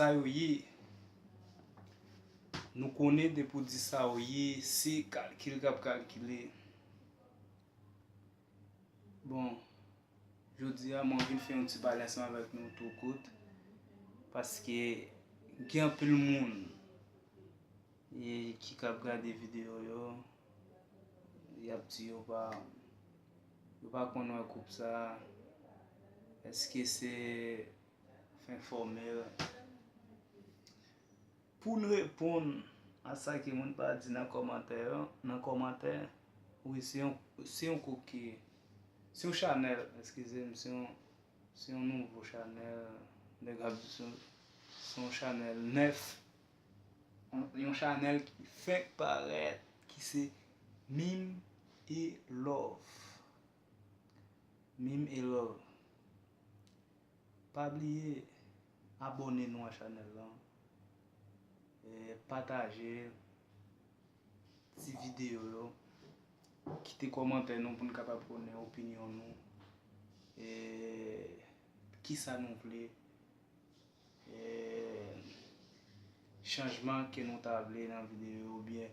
sa yo ye, nou konen de pou di sa yo ye, se kalkil kap kalkile. Bon, jodi a mwen vin fè yon ti balansman avèk nou tou kout, paske gen pil moun ki kap gade video yo, yap di yo pa konon koup sa, eske se fin formel. Pou nou repon a sa ki moun pa di nan komantè, oui, se yon koup ki, se yon chanel, eskizem, se yon nouvo chanel, se yon chanel nef, yon chanel ki fèk paret, ki se Mime et Love. Mime et Love. Pa bliye, abone nou a chanel lan, pataje ti video yo, kite komante nou pou nou kapap konen opinyon nou, ki sa nou vle, chanjman ke nou ta vle nan video ou bien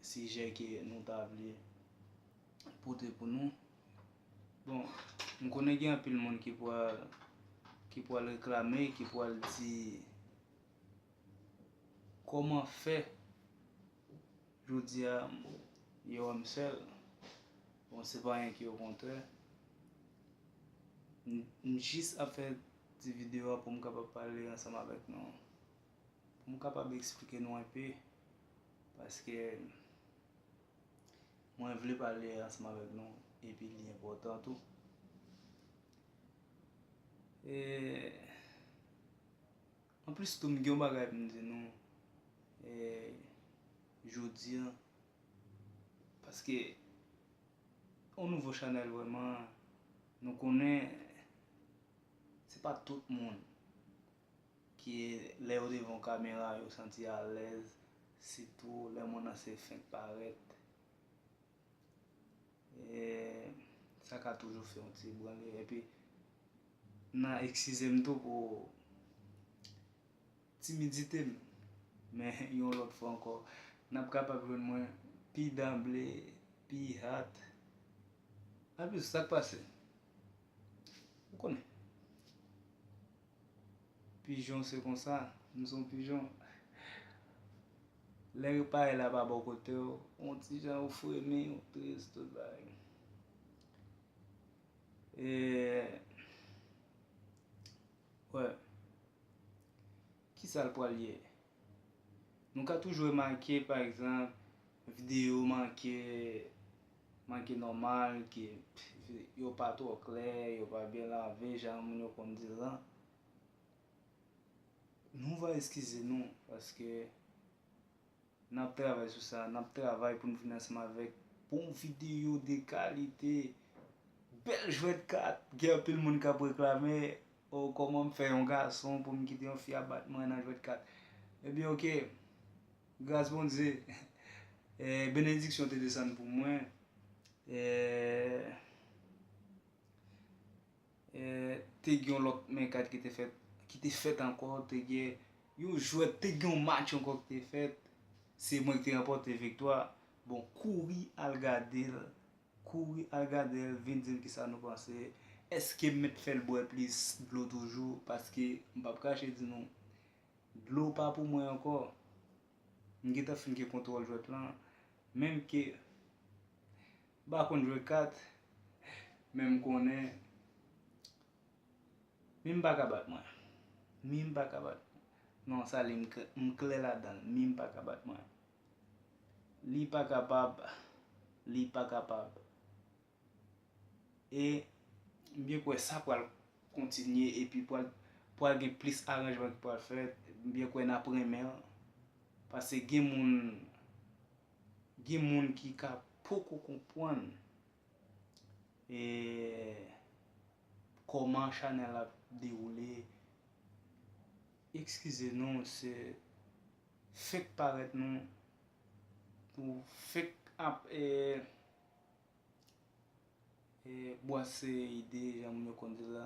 sije ke nou ta vle pote pou nou. Bon, m konen gen apil moun ki po al reklame, ki po al di koman fe jodi a yo am sel. Bon, se pa yon ki yo kontre. M jis a fe di video pou m kapap pale ansama avek nou. Pou m kapap explike nou anpe, paske mwen vle pale ansama avek nou, epi li important tou. En plus tou m gen bagay pou m di nou, jodi an, paske on nouvo chanel wèman, nou konen, se pa tout moun ki le ou devon kamera yo santi a lez, sitou le moun an se fèk paret. Sa ka toujou fè yon ti branle, epi nan eksizem tou pou timidite m, men yon lot fwa anko, nap kapap ven mwen pi damble, pi hat. Apis sak pase, ou konen? Pigeon se kon sa, nou son pigeon. Le repare la pa bo kote yo, on ti jan ou freme, ou trez, tout bag. Ouais, ki sa l po liye? Nou ka toujou manke, par exemple, video manke normal, ki yo pa to kler, yo pa bien lave, jan moun yo kon di lan. Nou va eskize nou, paske nap travay sou sa, nap travay pou nou finansman vek bon video de kalite, bel jwet kat, gen apil moun ka preklame, ou koman m fè yon gason pou m kite yon fi abatman nan jwet kat. Ebi ok, graz bon dize, benediksyon te desan pou mwen, te gyon lot men kat ki te fet ankon, te gen yon jwet, te gyon match ankon ki te fet, se mwen ki te remporte victoire. Bon, kouri al gade el, vin din ki sa nou panse, eske met fel boy plis dlo toujou, paske mbap kache di nou, dlo pa pou mwen ankon, nge ta fin ki kontrol jwet lan, menm ke, bakon jwet kat, menm konen, mim baka bat mwen. Mim baka bat. Non, sa li mkle la dan. Mim baka bat mwen. Li pa kapab. Li pa kapab. E, mbyen kwe sa pou al kontinye, e pi pou al gen plis aranjman ki pou al fet, mbyen kwe na premen. Pase gen moun ki ka poko kompwan. Koman chanel ap deroule. Ekskize nou, se fek paret nou, pou fek ap boase ide, jan moun yo kondi la,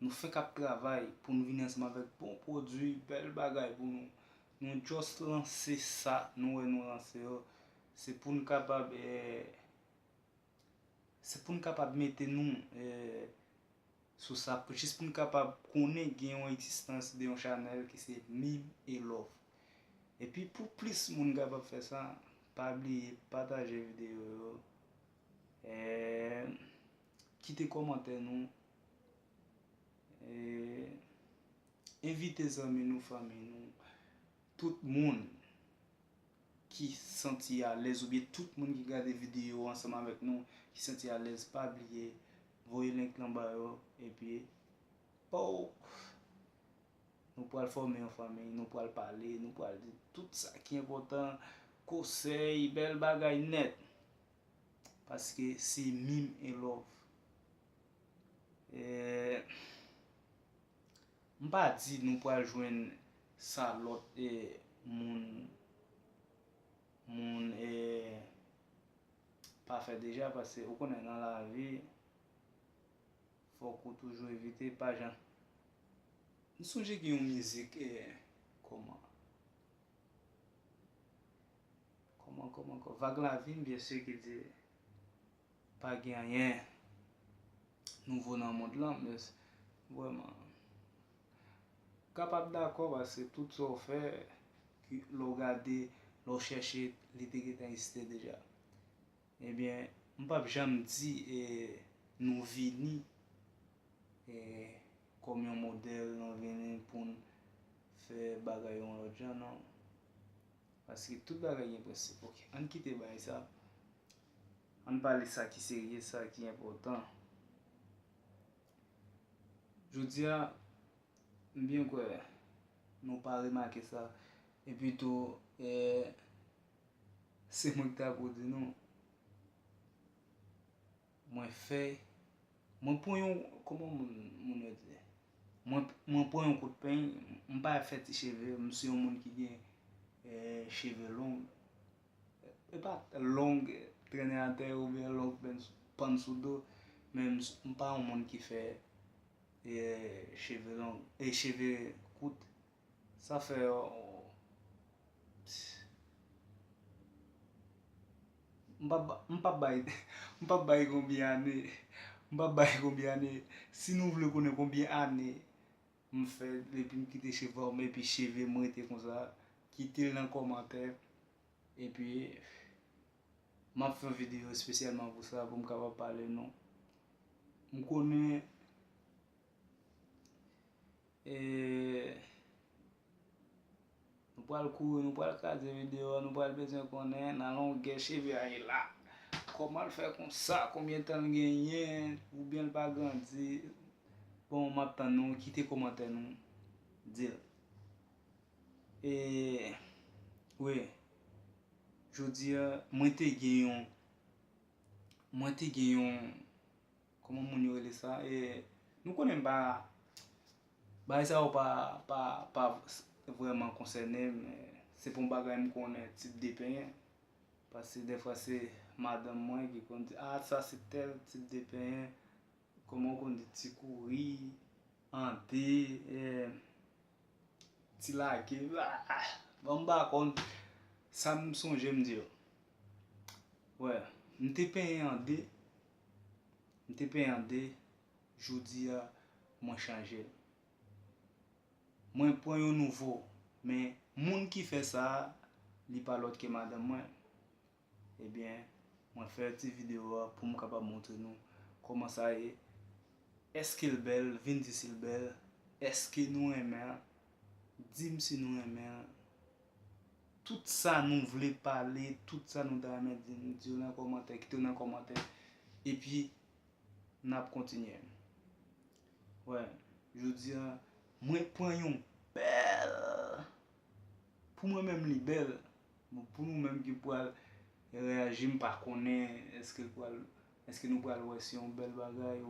nous faisons cap travail pour nous venir ensemble avec bon produit, belle bagaille pour nous. Nous juste lancer ça, nous lancer, c'est pour nous capable mettre nous sur ça, juste pour nous capable connaître une existence de un channel qui c'est Mime et Love. Et puis pour plus de monde capable faire ça, pas oublier partager vidéo, quitter commentaire nous, inviter les amis nous, famille nous, tout le monde qui senti à l'aise ou bien tout le monde qui regarde des vidéos ensemble avec nous, qui senti à l'aise, pas oublier, voyez le link en bas et puis nous pourrons former en famille, nous pourrons parler, nous pourrons dire tout ça qui est important, conseil, belle bagaille net. Parce que c'est Mime et Love. Je ne pas dire nous pourrons joindre ça l'autre mon pas fait déjà parce que vous connaissez dans la vie, faut qu'on toujours éviter pas gens. Nous sommes qui une musique comment vague la vie bien sûr qui dit pas rien nouveau dans le monde là mais vraiment capable d'accord parce que tout ça fait que le regarder le chercher l'étiquette existait déjà. Eh bien on pas jamais dit nous venir comme un modèle nous venir pour faire bagaille en l'autre genre non. Parce que tout bagaille est possible. OK, on quitte ça. On parle de ça qui est sérieux, ça qui est important. Je dis bien que nous pas remarqué ça. Et puis tout, c'est moi qui t'ai pour dire non. Moi fait, moi pour comment mon dire. Moi pour un coup de pain, on pas fait cheveux, monsieur un monde qui a cheveux longs. Et pas longs traîner à terre ou bien longs pan sous dos, même pas un monde qui fait cheveux longs et cheveux courts. Ça fait m'pas bail combien d'années si nous voulons connaître combien d'années me fait depuis me quitter cheveux mais puis cheveux moi était comme ça quitter dans commentaire et puis m'a fait une vidéo spécialement pour ça pour me capable parler non me connais nous pourrons courir, nous pourrons caser vidéo, nous pourrons besoin connaître dans longueur cheveux là. Comment le faire comme ça, combien de temps gagner, ou bien le pas grandir. Bon, maintenant nous quitter commentaire nous dire. Et oui, je dis moi te gagnons comment mon dire ça et nous connaissons pas ça pas vraiment concerné mais c'est pour bagage me connaître type de pain parce que des fois c'est madame moi qui dit ah ça c'est tel type de pain comment on dit petit courri hanté petit lac bon bah kon ça me songe me dire ouais m'te pain en D jodi a moi changer moi prend un nouveau mais moun qui fait ça li pas l'autre que madame moi eh bien moi faire une petite vidéo pour me capable montrer nous comment ça est-ce qu'elle belle vinn dire si belle est-ce que nous aimons dis-moi si nous aimons tout ça nous voulons parler tout ça nous doit mettre dire dans commentaire quitter dans commentaire et puis n'a continuer ouais je dis moi prend une belle pour moi même li belle pour nous même qui pour réagir pas connaît est-ce que nous pourrons voir si on belle bagaille